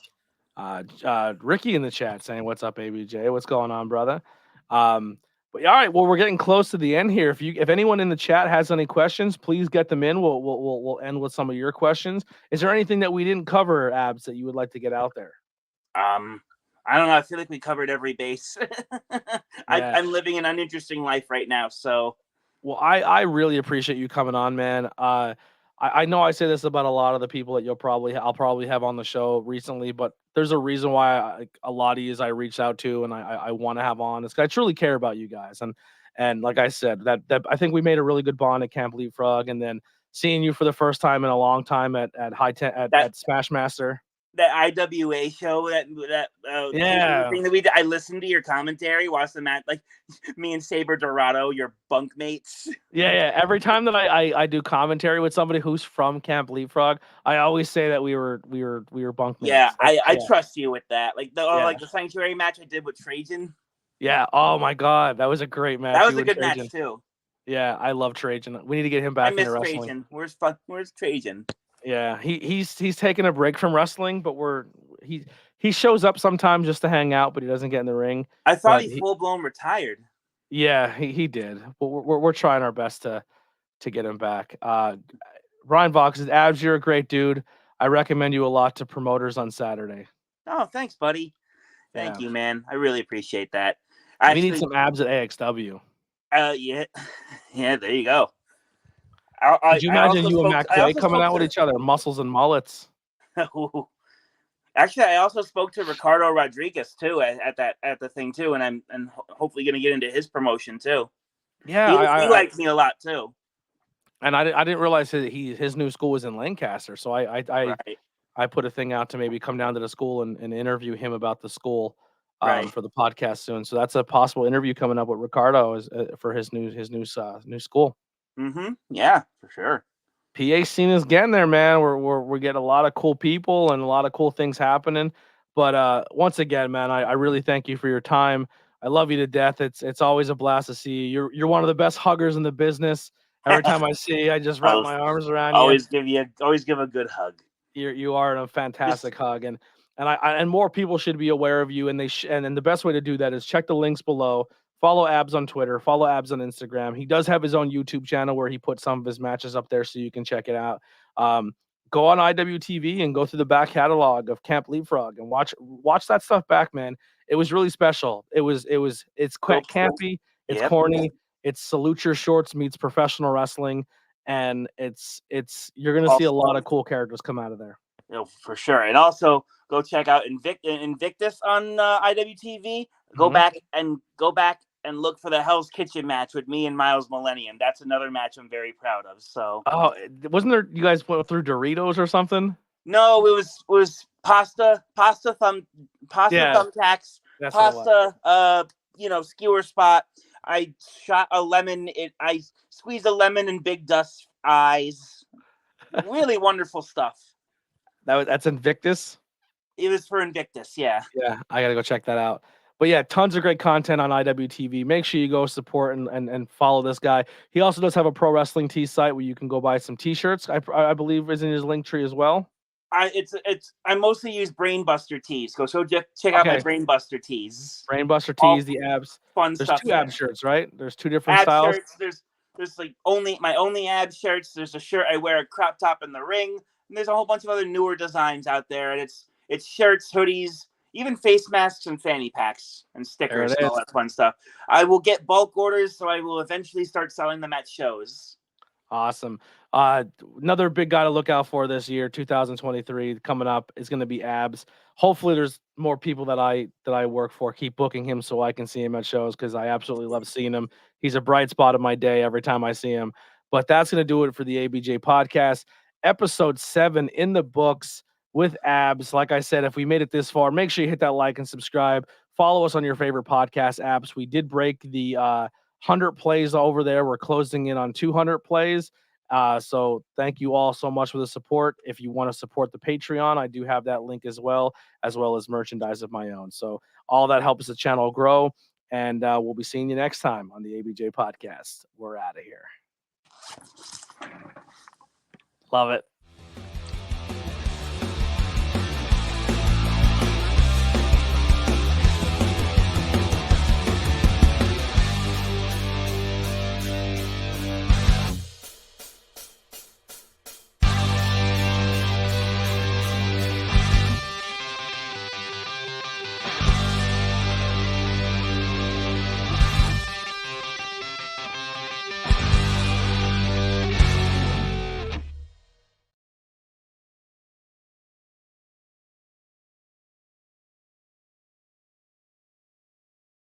Wow. Ricky in the chat saying, "What's up, ABJ? What's going on, brother?" But all right, well, we're getting close to the end here. If anyone in the chat has any questions, please get them in. We'll end with some of your questions. Is there anything that we didn't cover, Abs, that you would like to get out there? I don't know. I feel like we covered every base. Yeah. I'm living an uninteresting life right now, so. Well, I really appreciate you coming on, man. I know I say this about a lot of the people that I'll probably have on the show recently, but there's a reason why a lot of you I reach out to and I want to have on. It's 'cause I truly care about you guys, and like I said, that I think we made a really good bond at Camp Leapfrog, and then seeing you for the first time in a long time at at Smash Master. That IWA show, Yeah. thing that we did, I listened to your commentary, watched the match, like me and Saber Dorado, your bunk mates. Yeah. Every time that I do commentary with somebody who's from Camp Leapfrog, I always say that we were bunk mates. Yeah, I trust you with that. Like the Sanctuary match I did with Trajan. Yeah. Oh my God, that was a great match. That was a good match too. Yeah, I love Trajan. We need to get him back into wrestling. Trajan. Where's Trajan? Yeah, he's taking a break from wrestling, but he shows up sometimes just to hang out, but he doesn't get in the ring. I thought he full blown retired. Yeah, he did. But we're trying our best to get him back. Ryan Vox says, Abs, you're a great dude. I recommend you a lot to promoters on Saturday. Oh, thanks, buddy. Thank you, man. I really appreciate that. We need some Abs at AXW. Yeah, there you go. Could you imagine you and McQuay coming out with each other, muscles and mullets? Actually, I also spoke to Ricardo Rodriguez too at the thing too, and I'm hopefully going to get into his promotion too. Yeah, he likes me a lot too. And I didn't realize that his new school was in Lancaster, so I put a thing out to maybe come down to the school and interview him about the school for the podcast soon. So that's a possible interview coming up with Ricardo for his new school. Yeah, for sure. PA scene is getting there, man. We're getting a lot of cool people and a lot of cool things happening. But once again, man, I really thank you for your time. I love you to death. It's always a blast to see you. You're one of the best huggers in the business. Every time I see you, I just wrap my arms around you. Always give a good hug. You are a fantastic hug, and more people should be aware of you. And and the best way to do that is check the links below. Follow Abs on Twitter. Follow Abs on Instagram. He does have his own YouTube channel where he puts some of his matches up there, so you can check it out. Go on IWTV and go through the back catalog of Camp Leapfrog and watch that stuff back, man. It was really special. It's quite campy. It's corny. It's Salute Your Shorts meets professional wrestling, and you're gonna see a lot of cool characters come out of there. For sure. And also go check out Invictus on IWTV. Go back and look for the Hell's Kitchen match with me and Miles Millennium. That's another match I'm very proud of. So. Oh, wasn't there? You guys went through Doritos or something? No, it was pasta thumbtacks, That's pasta. Skewer spot. I shot a lemon. I squeezed a lemon in Big Dust's eyes. Really wonderful stuff. That's Invictus? It was for Invictus, yeah. Yeah, I got to go check that out. But yeah, tons of great content on IWTV. Make sure you go support and follow this guy. He also does have a pro wrestling tee site where you can go buy some t-shirts. I believe is in his link tree as well. I mostly use Brainbuster tees. Go check out my Brainbuster tees. Brainbuster tees, the Abs. Fun There's stuff. There's 2 Abs shirts, right? There's 2 different styles. Shirts. There's like my only Abs shirts. There's a shirt I wear a crop top in the ring. And there's a whole bunch of other newer designs out there. And it's shirts, hoodies, even face masks and fanny packs and stickers and all that fun stuff. I will get bulk orders, so I will eventually start selling them at shows. Awesome. Another big guy to look out for this year, 2023, coming up is going to be Abbs. Hopefully there's more people that I work for. Keep booking him so I can see him at shows, because I absolutely love seeing him. He's a bright spot of my day every time I see him. But that's going to do it for the ABJ podcast. Episode 7 in the books with Abbs. Like I said, if we made it this far, make sure you hit that like and subscribe. Follow us on your favorite podcast apps. We did break the 100 plays over there. We're closing in on 200 plays. So thank you all so much for the support. If you want to support the Patreon, I do have that link as well as merchandise of my own. So all that helps the channel grow. And we'll be seeing you next time on the ABJ podcast. We're out of here. Love it.